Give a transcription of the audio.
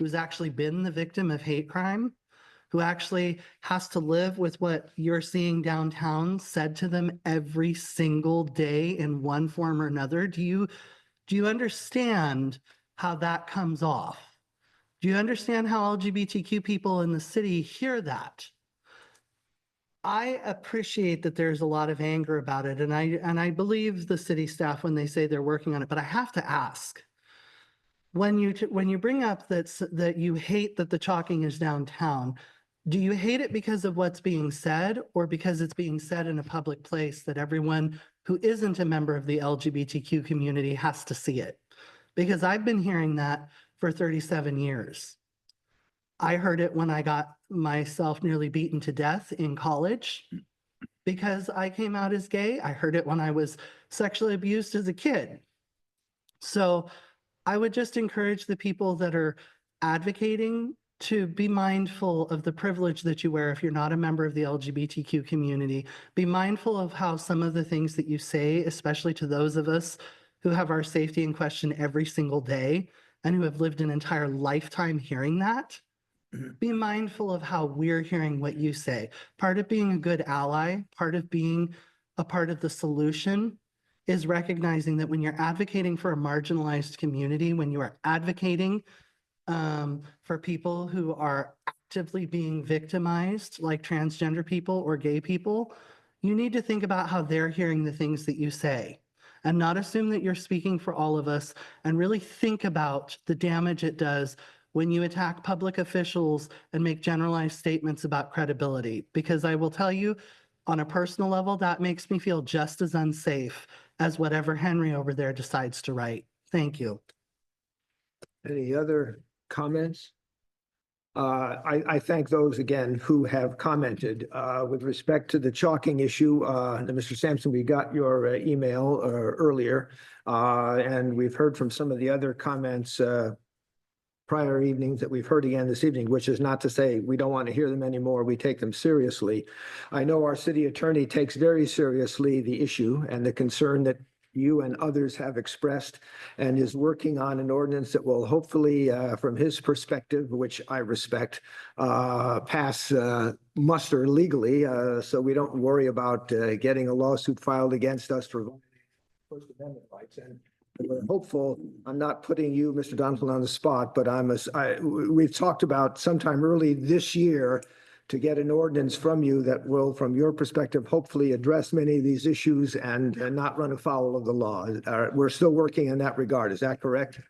who's actually been the victim of hate crime, who actually has to live with what you're seeing downtown said to them every single day in one form or another. Do you understand how that comes off? Do you understand how LGBTQ people in the city hear that? I appreciate that there's a lot of anger about it, and I believe the city staff when they say they're working on it, but I have to ask, when you bring up that you hate that the chalking is downtown, do you hate it because of what's being said, or because it's being said in a public place that everyone who isn't a member of the LGBTQ community has to see it? Because I've been hearing that for 37 years. I heard it when I got myself nearly beaten to death in college because I came out as gay. I heard it when I was sexually abused as a kid. So I would just encourage the people that are advocating to be mindful of the privilege that you wear if you're not a member of the LGBTQ community. Be mindful of how some of the things that you say, especially to those of us who have our safety in question every single day and who have lived an entire lifetime hearing that. Be mindful of how we're hearing what you say. Part of being a good ally, part of being a part of the solution is recognizing that when you're advocating for a marginalized community, when you are advocating for people who are actively being victimized, like transgender people or gay people, you need to think about how they're hearing the things that you say and not assume that you're speaking for all of us, and really think about the damage it does when you attack public officials and make generalized statements about credibility. Because I will tell you, on a personal level, that makes me feel just as unsafe as whatever Henry over there decides to write. Thank you. Any other comments? I thank those again who have commented. With respect to the chalking issue, Mr. Sampson, we got your email earlier, and we've heard from some of the other comments prior evenings that we've heard again this evening, which is not to say we don't want to hear them anymore. We take them seriously. I know our city attorney takes very seriously the issue and the concern that you and others have expressed, and is working on an ordinance that will hopefully, from his perspective, which I respect, pass muster legally, so we don't worry about getting a lawsuit filed against us for First Amendment rights. And we're hopeful. I'm not putting you, Mr. Donaldson, on the spot, but we've talked about sometime early this year to get an ordinance from you that will, from your perspective, hopefully address many of these issues and not run afoul of the law. We're still working in that regard. Is that correct?